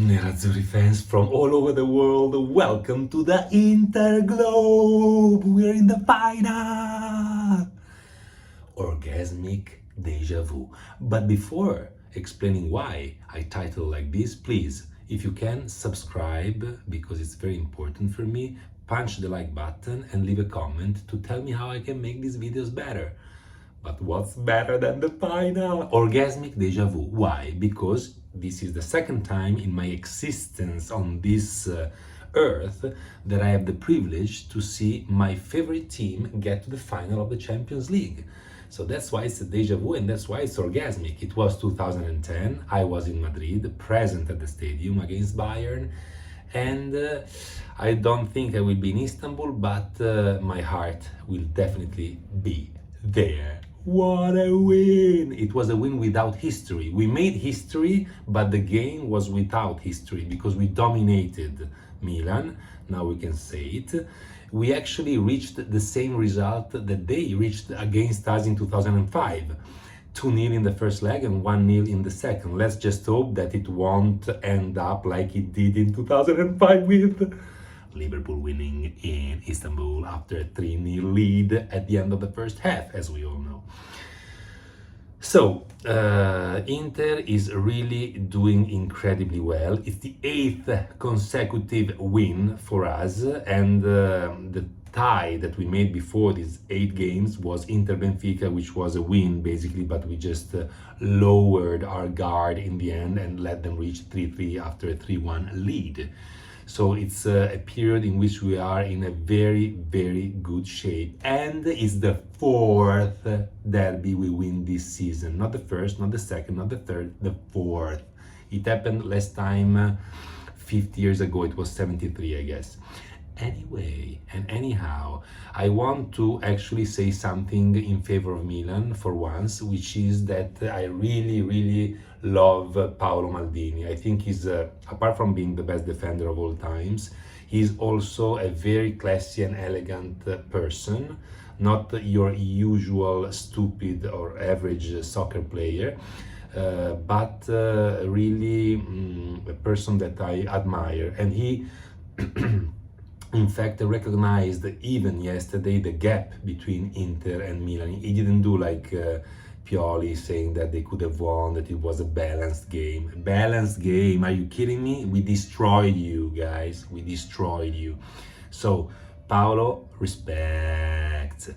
Nerazzurri fans from all over the world, welcome to the Interglobe! We're in the final! Orgasmic Dejavu. But before explaining why I title like this, please, if you can, subscribe, because it's very important for me, punch the like button and leave a comment to tell me how I can make these videos better. But what's better than the final? Orgasmic Dejavu. Why? Because this is the second time in my existence on this earth that I have the privilege to see my favorite team get to the final of the Champions League. So that's why it's a deja vu and that's why it's orgasmic. It was 2010, I was in Madrid, present at the stadium against Bayern, and I don't think I will be in Istanbul, but my heart will definitely be there. What a win! It was a win without history. We made history, but the game was without history because we dominated Milan. Now we can say it. We actually reached the same result that they reached against us in 2005. 2-0 in the first leg and 1-0 in the second. Let's just hope that it won't end up like it did in 2005 with Liverpool winning in Istanbul after a 3-0 lead at the end of the first half, as we all know. So, Inter is really doing incredibly well. It's the 8th consecutive win for us, and the tie that we made before these 8 games was Inter-Benfica, which was a win basically, but we just lowered our guard in the end and let them reach 3-3 after a 3-1 lead. So it's a period in which we are in a very, very good shape. And it's the 4th derby we win this season. Not the first, not the second, not the third, the 4th. It happened last time 50 years ago. It was 73, I guess. Anyway, and anyhow, I want to actually say something in favor of Milan for once, which is that I really, really love Paolo Maldini. I think he's, apart from being the best defender of all times, he's also a very classy and elegant person, not your usual stupid or average soccer player, but really a person that I admire. And he in fact, I recognized even yesterday the gap between Inter and Milan. He didn't do like Pioli saying that they could have won, that it was a balanced game. Balanced game? Are you kidding me? We destroyed you, guys. We destroyed you. So, Paolo, respect.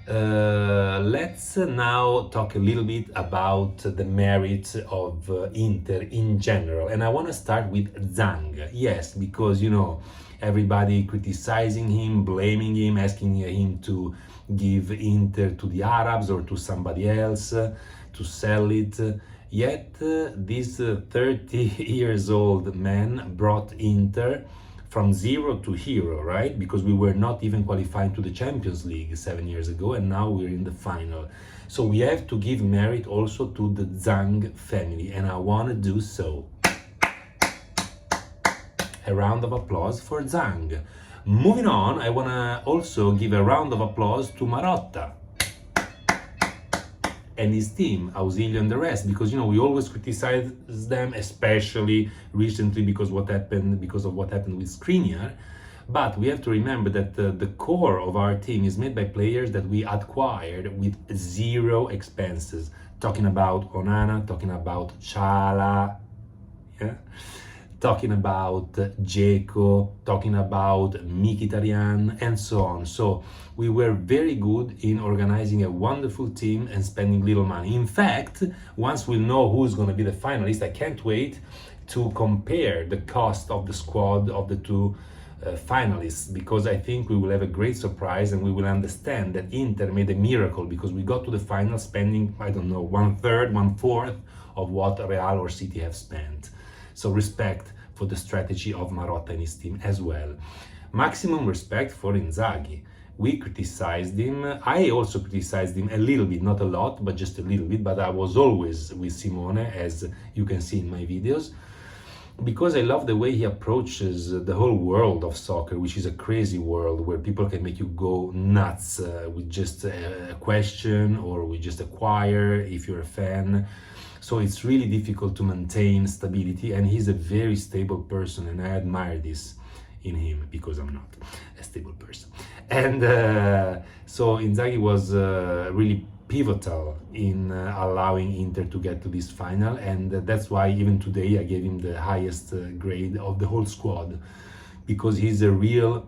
Let's now talk a little bit about the merits of Inter in general. And I want to start with Zhang. Yes, because, you know, everybody criticizing him, blaming him, asking him to give Inter to the Arabs or to somebody else to sell it. Yet this 30 years old man brought Inter from zero to hero, right? Because we were not even qualifying to the Champions League 7 years ago, and now we're in the final. So we have to give merit also to the Zhang family, and I want to do so. A round of applause for Zhang. Moving on, I want to also give a round of applause to Marotta and his team, Ausilio and the rest, because, you know, we always criticize them, especially recently because of what happened with Skriniar. But we have to remember that the core of our team is made by players that we acquired with zero expenses. Talking about Onana, talking about Chala, yeah? Talking about Dzeko, talking about Mkhitaryan, and so on. So we were very good in organizing a wonderful team and spending little money. In fact, once we know who's going to be the finalist, I can't wait to compare the cost of the squad of the two finalists, because I think we will have a great surprise and we will understand that Inter made a miracle because we got to the final spending, I don't know, 1/3, 1/4 of what Real or City have spent. So respect for the strategy of Marotta and his team as well. Maximum respect for Inzaghi. We criticized him. I also criticized him a little bit, not a lot, but just a little bit. But I was always with Simone, as you can see in my videos, because I love the way he approaches the whole world of soccer, which is a crazy world where people can make you go nuts with just a question or with just a choir if you're a fan. So it's really difficult to maintain stability, and he's a very stable person, and I admire this in him because I'm not a stable person. And so Inzaghi was really pivotal in allowing Inter to get to this final, and that's why even today I gave him the highest grade of the whole squad, because he's a real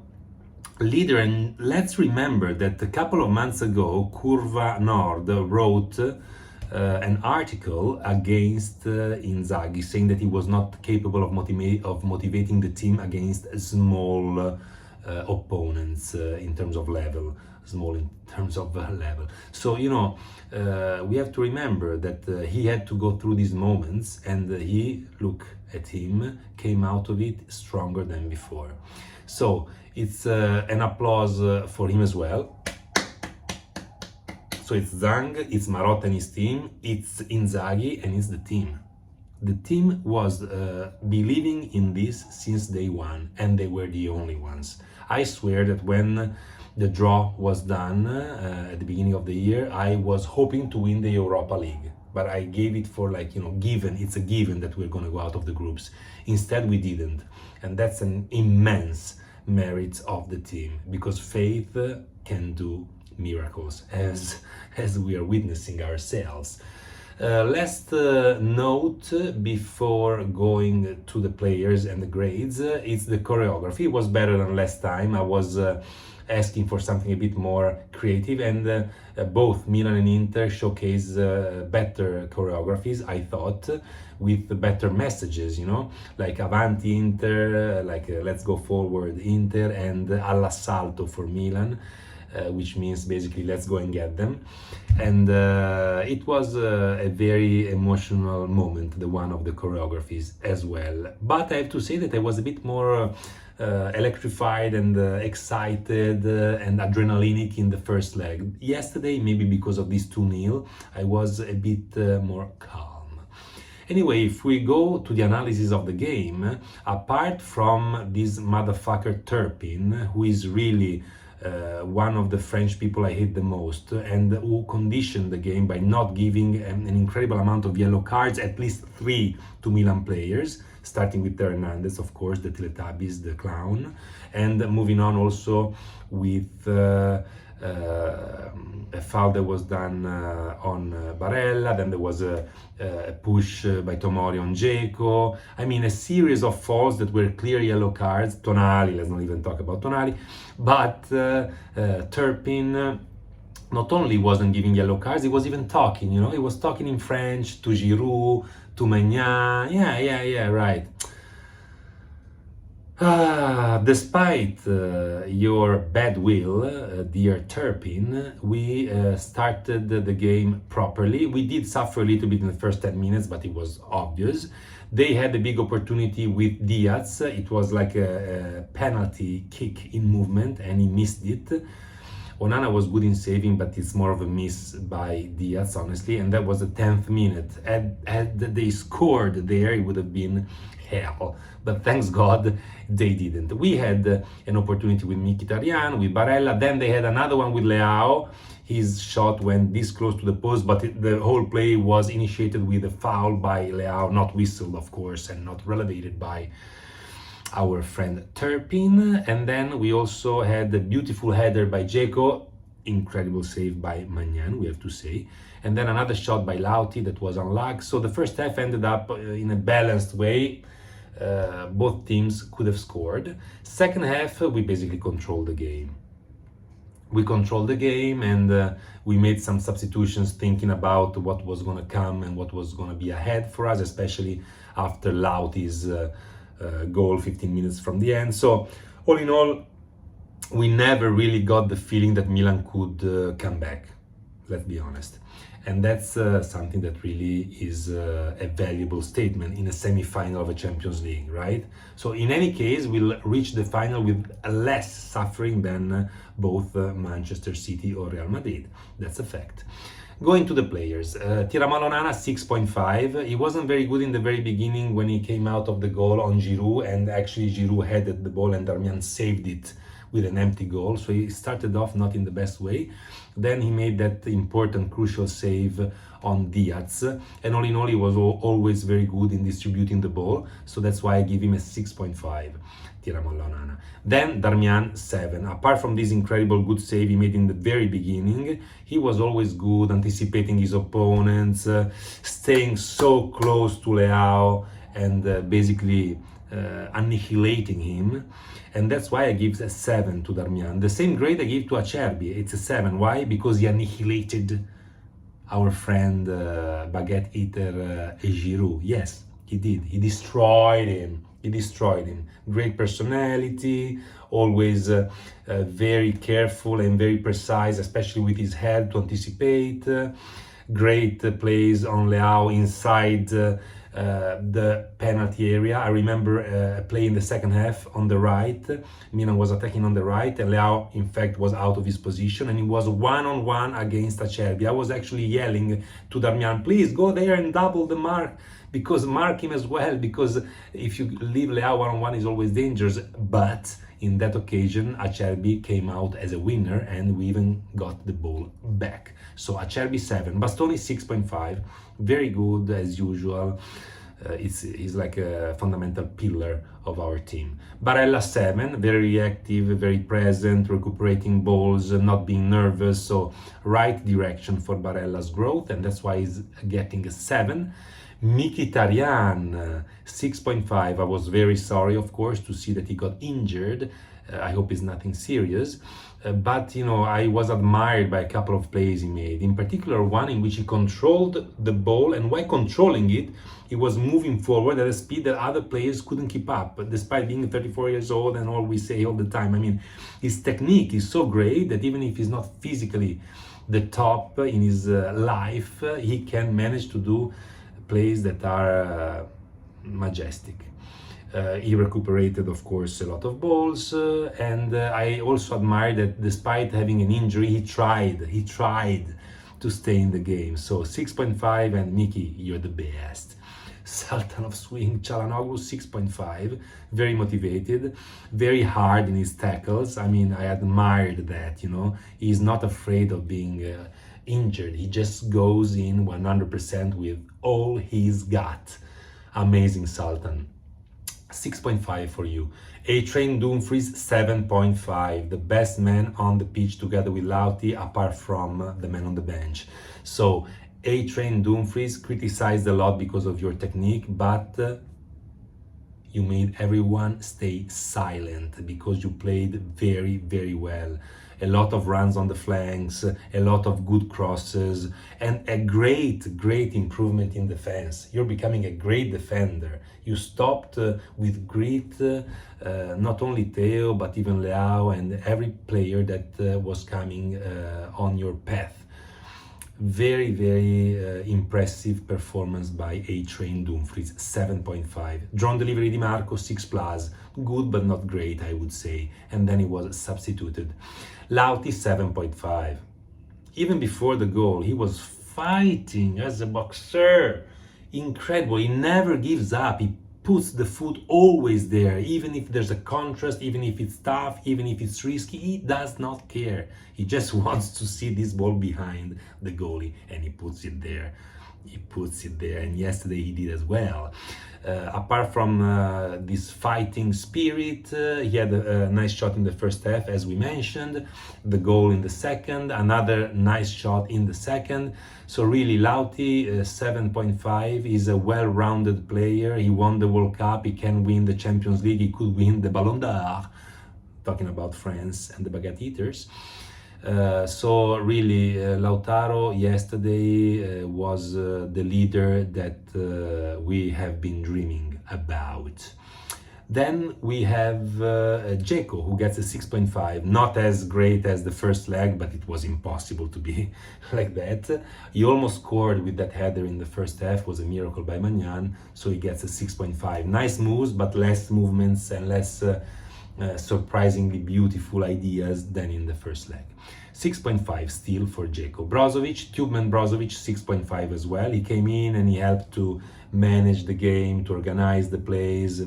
leader. And let's remember that a couple of months ago Curva Nord wrote an article against Inzaghi, saying that he was not capable of motivating the team against small opponents in terms of level, small in terms of level. So, you know, we have to remember that he had to go through these moments, and he, look at him, came out of it stronger than before. So it's an applause for him as well. So it's Zhang, it's Marotta and his team, it's Inzaghi, and it's the team. The team was believing in this since day one, and they were the only ones. I swear that when the draw was done at the beginning of the year, I was hoping to win the Europa League, but I gave it for, like, you know, given. It's a given that we're going to go out of the groups. Instead, we didn't, and that's an immense merit of the team, because faith can do miracles, as we are witnessing ourselves. Last note before going to the players and the grades, it's the choreography. It was better than last time. I was asking for something a bit more creative, and both Milan and Inter showcase better choreographies, I thought, with better messages, you know, like Avanti Inter, like Let's Go Forward Inter, and All'Assalto for Milan, which means basically let's go and get them. And it was a very emotional moment, the one of the choreographies as well. But I have to say that I was a bit more electrified and excited and adrenalinic in the first leg. Yesterday, maybe because of this 2-0, I was a bit more calm. Anyway, if we go to the analysis of the game, apart from this motherfucker Turpin, who is really one of the French people I hate the most, and who conditioned the game by not giving an incredible amount of yellow cards, at least 3 to Milan players, starting with Hernandez, of course, the Teletubbies, the clown, and moving on also with a foul that was done on Barella. Then there was a push by Tomori on Dzeko. I mean, a series of fouls that were clear yellow cards. Tonali, let's not even talk about Tonali. But Turpin not only wasn't giving yellow cards, he was even talking, you know, he was talking in French to Giroud, to Maignan. Yeah, right. Despite your bad will, dear Turpin, we started the game properly. We did suffer a little bit in the first 10 minutes, but it was obvious. They had a big opportunity with Diaz. It was like a penalty kick in movement, and he missed it. Onana was good in saving, but it's more of a miss by Diaz, honestly. And that was the 10th minute. Had they scored there, it would have been hell. But thanks God they didn't. We had an opportunity with Mkhitaryan, with Barella. Then they had another one with Leao. His shot went this close to the post, but the whole play was initiated with a foul by Leao, not whistled, of course, and not relegated by our friend Turpin. And then we also had the beautiful header by Dzeko, incredible save by Maignan, we have to say, and then another shot by Lauti that was unlucky. So the first half ended up in a balanced way. Both teams could have scored. Second half, we basically controlled the game. We controlled the game, and we made some substitutions thinking about what was going to come and what was going to be ahead for us, especially after Lauti's goal 15 minutes from the end. So all in all, we never really got the feeling that Milan could come back, let's be honest. And that's something that really is a valuable statement in a semi-final of a Champions League, right? So in any case, we'll reach the final with less suffering than both Manchester City or Real Madrid. That's a fact. Going to the players, Tiramal Onana 6.5. He wasn't very good in the very beginning when he came out of the goal on Giroud, and actually Giroud headed the ball and Darmian saved it with an empty goal. So he started off not in the best way. Then he made that important, crucial save on Diaz. And all in all, he was always very good in distributing the ball. So that's why I give him a 6.5. Tiramolla Onana. Then Darmian 7. Apart from this incredible good save he made in the very beginning, he was always good, anticipating his opponents, staying so close to Leao and basically annihilating him. And that's why I give a 7 to Darmian. The same grade I give to Acerbi. It's a 7. Why? Because he annihilated our friend Baguette Eater Giroud. Yes, he did. He destroyed him. He destroyed him. Great personality, always very careful and very precise, especially with his head to anticipate. Great plays on Leao inside the penalty area. I remember a play in the second half on the right. Milan was attacking on the right and Leao in fact was out of his position and he was one-on-one against Acerbi. I was actually yelling to Darmian, please go there and double the mark, because mark him as well, because if you leave Leao one-on-one is always dangerous. But in that occasion Acerbi came out as a winner and we even got the ball back. So Acerbi 7, Bastoni 6.5, very good as usual. He's like a fundamental pillar of our team. Barella 7, very reactive, very present, recuperating balls, not being nervous. So right direction for Barella's growth, and that's why he's getting a 7. Mkhitaryan 6.5. I was very sorry, of course, to see that he got injured. I hope it's nothing serious. But you know, I was admired by a couple of plays he made, in particular one in which he controlled the ball, and while controlling it he was moving forward at a speed that other players couldn't keep up, despite being 34 years old and all we say all the time. I mean, his technique is so great that even if he's not physically the top in his life, he can manage to do plays that are majestic. He recuperated, of course, a lot of balls, and I also admire that despite having an injury, he tried to stay in the game. So 6.5, and Miki, you're the best. Sultan of Swing, Çalhanoğlu 6.5, very motivated, very hard in his tackles. I mean, I admired that, you know, he's not afraid of being injured. He just goes in 100% with all he's got. Amazing Sultan. 6.5 for you. A-Train Dumfries 7.5, the best man on the pitch together with Lauti, apart from the man on the bench. So A-Train Dumfries criticized a lot because of your technique, but you made everyone stay silent because you played very, very well. A lot of runs on the flanks, a lot of good crosses, and a great improvement in defense. You're becoming a great defender. You stopped with grit, not only Theo, but even Leao and every player that was coming on your path. Very, very impressive performance by A-Train Dumfries, 7.5. Drone delivery Di Marco, 6+. Good, but not great, I would say. And then he was substituted. Lauti, 7.5. Even before the goal, he was fighting as a boxer. Incredible. He never gives up. He puts the foot always there, even if there's a contrast, even if it's tough, even if it's risky. He does not care. He just wants to see this ball behind the goalie, and he puts it there. He puts it there, and yesterday he did as well. Apart from this fighting spirit, he had a nice shot in the first half, as we mentioned, the goal in the second, another nice shot in the second. So really, Lauti, 7.5, is a well-rounded player. He won the World Cup, he can win the Champions League, he could win the Ballon d'Or, talking about France and the Baguette Eaters. So really, Lautaro yesterday was the leader that we have been dreaming about. Then we have Dzeko, who gets a 6.5, not as great as the first leg, but it was impossible to be like that. He almost scored with that header in the first half, was a miracle by Magnan, so he gets a 6.5. Nice moves, but less movements and less surprisingly beautiful ideas than in the first leg. 6.5 still for Dzeko. Brozovic, Tubeman Brozovic, 6.5 as well. He came in and he helped to manage the game, to organize the plays,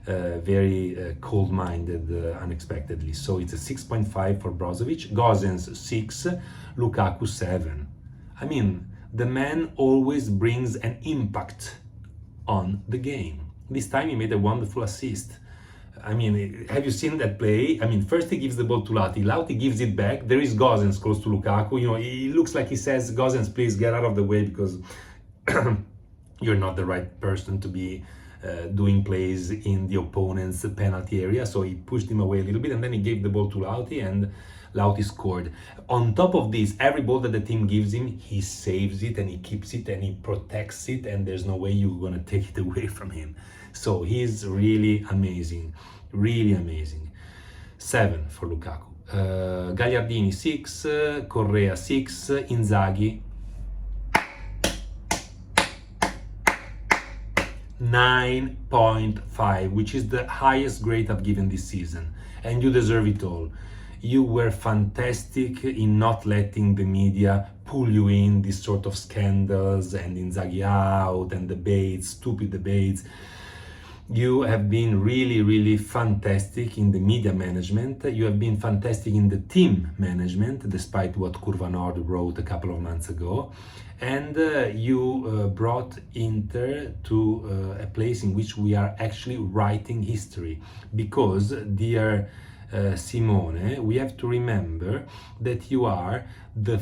very cold-minded unexpectedly. So it's a 6.5 for Brozovic, Gosens 6, Lukaku 7. I mean, the man always brings an impact on the game. This time he made a wonderful assist. I mean, have you seen that play? I mean, first he gives the ball to Lauti. Lauti gives it back. There is Gosens close to Lukaku. You know, he looks like he says, Gosens, please get out of the way because you're not the right person to be doing plays in the opponent's penalty area. So he pushed him away a little bit and then he gave the ball to Lauti and Lauti scored. On top of this, every ball that the team gives him, he saves it and he keeps it and he protects it, and there's no way you're gonna take it away from him. So he's really amazing, really amazing. 7 for Lukaku. Gagliardini 6, Correa 6, Inzaghi 9.5, which is the highest grade I've given this season, and you deserve it all. You were fantastic in not letting the media pull you in these sort of scandals and Inzaghi out and debates, stupid debates. You have been really, really fantastic in the media management. You have been fantastic in the team management, despite what Curva Nord wrote a couple of months ago. And you brought Inter to a place in which we are actually writing history. Because, dear Simone, we have to remember that you are the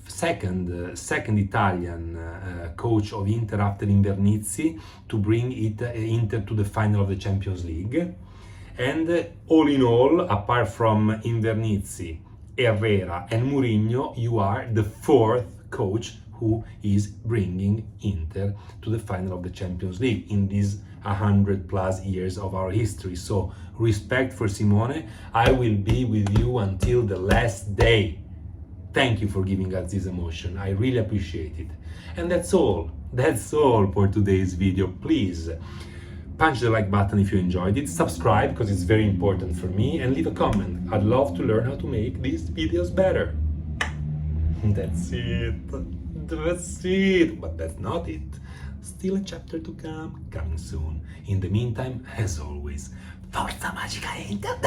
second Italian coach of Inter after Invernizzi to bring Inter to the final of the Champions League. And all in all, apart from Invernizzi, Herrera and Mourinho, you are the 4th coach who is bringing Inter to the final of the Champions League in these 100+ years of our history. So respect for Simone. I will be with you until the last day. Thank you for giving us this emotion. I really appreciate it. And that's all for today's video. Please punch the like button if you enjoyed it, subscribe because it's very important for me, and leave a comment. I'd love to learn how to make these videos better. That's it. But that's not it. Still a chapter to come, coming soon. In the meantime, as always, Forza Magica Inter!